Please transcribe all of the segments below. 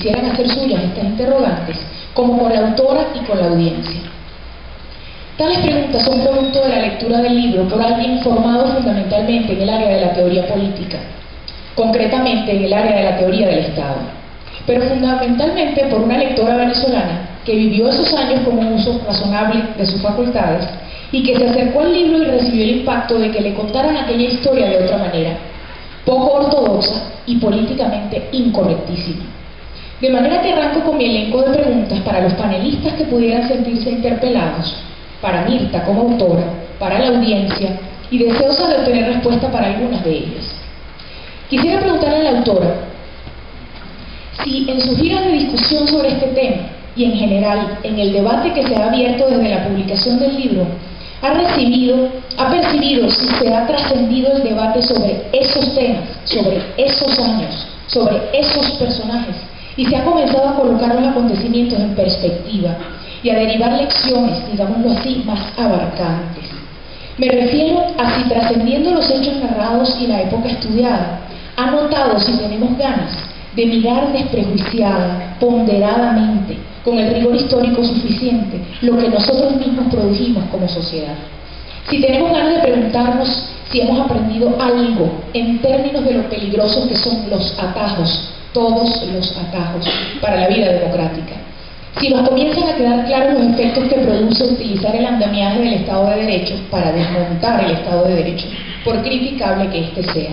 quisieran hacer suyas estas interrogantes, como con la autora y con la audiencia. Tales preguntas son producto de la lectura del libro por alguien formado fundamentalmente en el área de la teoría política, concretamente en el área de la teoría del Estado, pero fundamentalmente por una lectora venezolana que vivió esos años con un uso razonable de sus facultades y que se acercó al libro y recibió el impacto de que le contaran aquella historia de otra manera, poco ortodoxa y políticamente incorrectísima. De manera que arranco con mi elenco de preguntas para los panelistas que pudieran sentirse interpelados, para Mirta como autora, para la audiencia, y deseosa de obtener respuesta para algunas de ellas. Quisiera preguntarle a la autora si en sus giras de discusión sobre este tema y en general en el debate que se ha abierto desde la publicación del libro, ha percibido si se ha trascendido el debate sobre esos temas, sobre esos años, sobre esos personajes, y se ha comenzado a colocar los acontecimientos en perspectiva y a derivar lecciones, digámoslo así, más abarcantes. Me refiero a si trascendiendo los hechos narrados y la época estudiada, ha notado si tenemos ganas de mirar desprejuiciada, ponderadamente, con el rigor histórico suficiente, lo que nosotros mismos produjimos como sociedad. Si tenemos ganas de preguntarnos si hemos aprendido algo en términos de lo peligrosos que son los atajos, todos los atajos, para la vida democrática. Si nos comienzan a quedar claros los efectos que produce utilizar el andamiaje del Estado de Derecho para desmontar el Estado de Derecho, por criticable que éste sea.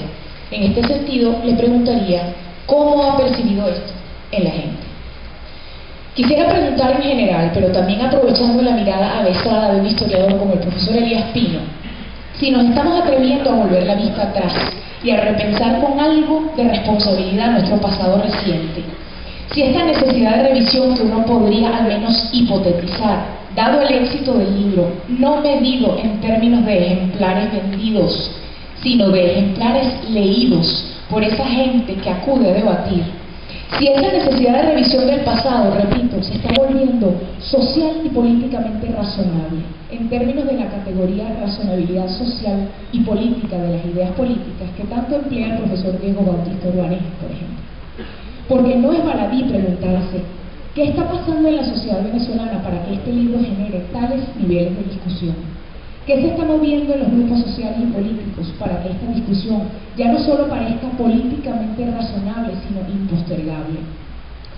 En este sentido, le preguntaría, ¿cómo ha percibido esto en la gente? Quisiera preguntar en general, pero también aprovechando la mirada avesada de un historiador como el profesor Elías Pino, si nos estamos atreviendo a volver la vista atrás y a repensar con algo de responsabilidad nuestro pasado reciente. Si esta necesidad de revisión que uno podría al menos hipotetizar, dado el éxito del libro, no medido en términos de ejemplares vendidos, sino de ejemplares leídos por esa gente que acude a debatir, si esa necesidad de revisión del pasado, repito, se está volviendo social y políticamente razonable, en términos de la categoría razonabilidad social y política de las ideas políticas que tanto emplea el profesor Diego Bautista Urbanes, por ejemplo. Porque no es baladí preguntarse qué está pasando en la sociedad venezolana para que este libro genere tales niveles de discusión. ¿Qué se está moviendo en los grupos sociales y políticos para que esta discusión ya no solo parezca políticamente razonable, sino impostergable?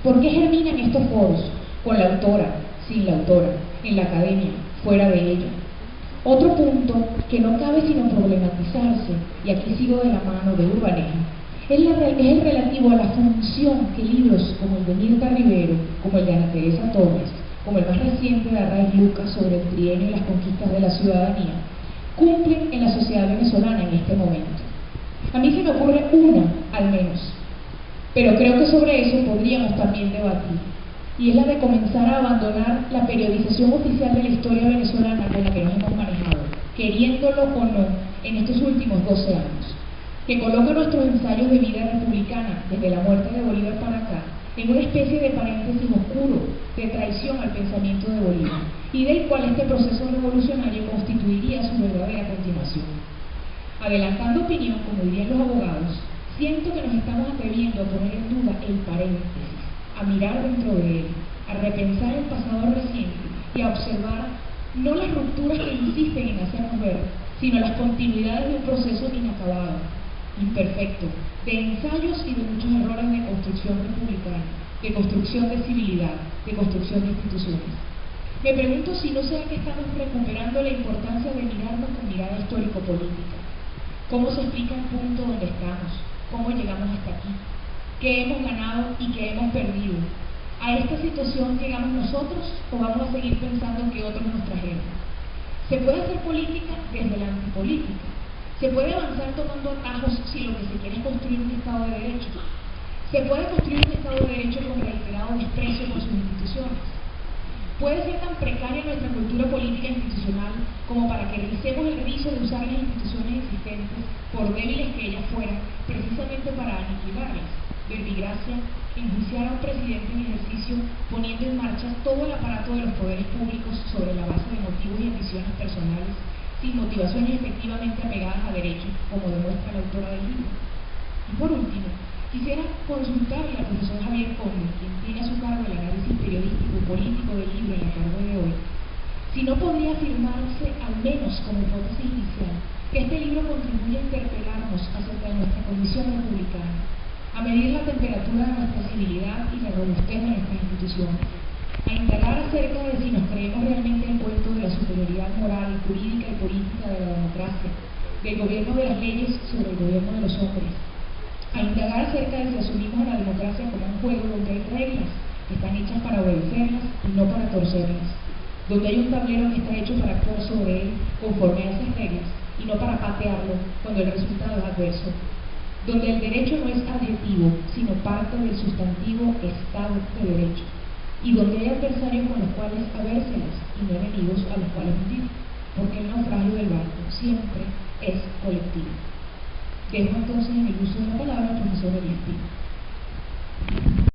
¿Por qué germinan estos foros con la autora, sin la autora, en la academia, fuera de ella? Otro punto que no cabe sino problematizarse, y aquí sigo de la mano de Urbaneja, es el relativo a la función que libros como el de Mirta Rivero, como el de Ana Teresa Torres, como el más reciente de Arraiz Lucas sobre el trienio y las conquistas de la ciudadanía, cumplen en la sociedad venezolana en este momento. A mí se me ocurre una, al menos, pero creo que sobre eso podríamos también debatir, y es la de comenzar a abandonar la periodización oficial de la historia venezolana con la que nos hemos manejado, queriéndolo o no, en estos últimos 12 años, que coloca nuestros ensayos de vida republicana, desde la muerte de Bolívar para acá, en una especie de paréntesis oscuro de traición al pensamiento de Bolívar, y del cual este proceso revolucionario constituiría su verdadera continuación. Adelantando opinión, como dirían los abogados, siento que nos estamos atreviendo a poner en duda el paréntesis, a mirar dentro de él, a repensar el pasado reciente y a observar no las rupturas que insisten en hacernos ver, sino las continuidades de un proceso inacabado, imperfecto, de ensayos y de muchos errores de construcción republicana, de construcción de civilidad, de construcción de instituciones. Me pregunto si no sea que estamos recuperando la importancia de mirarnos con mirada histórico-política. ¿Cómo se explica el punto donde estamos? ¿Cómo llegamos hasta aquí? ¿Qué hemos ganado y qué hemos perdido? ¿A esta situación llegamos nosotros o vamos a seguir pensando que otros nos trajeron? ¿Se puede hacer política desde la antipolítica? ¿Se puede avanzar tomando atajos si lo que se quiere es construir un Estado de Derecho? ¿Se puede construir un Estado de Derecho con reiterado desprecio por sus instituciones? ¿Puede ser tan precaria nuestra cultura política e institucional como para que realicemos el rizo de usar las instituciones existentes, por débiles que ellas fueran, precisamente para aniquilarlas? Verbigracia, enjuiciar a un presidente en ejercicio poniendo en marcha todo el aparato de los poderes públicos sobre la base de motivos y ambiciones personales, sin motivaciones efectivamente apegadas a derecho, como demuestra la autora del libro. Y por último, quisiera consultarle al profesor Javier Conde, quien político del libro en la tarde de hoy, si no podría afirmarse, al menos como hipótesis inicial, que este libro contribuye a interpelarnos acerca de nuestra condición republicana, a medir la temperatura de nuestra civilidad y la robustez de nuestras instituciones, a indagar acerca de si nos creemos realmente el cuento de la superioridad moral, jurídica y política de la democracia, del gobierno de las leyes sobre el gobierno de los hombres, a indagar acerca de si asumimos a la democracia como un juego donde hay reglas que están hechas para obedecerlas y no para torcerlas, donde hay un tablero que está hecho para actuar sobre él conforme a esas reglas y no para patearlo cuando el resultado es adverso, donde el derecho no es adjetivo, sino parte del sustantivo Estado de Derecho, y donde hay adversarios con los cuales habérselas y no enemigos a los cuales hundir, porque el naufragio del barco siempre es colectivo. Dejo entonces en el uso de la palabra al profesor Elías Pino.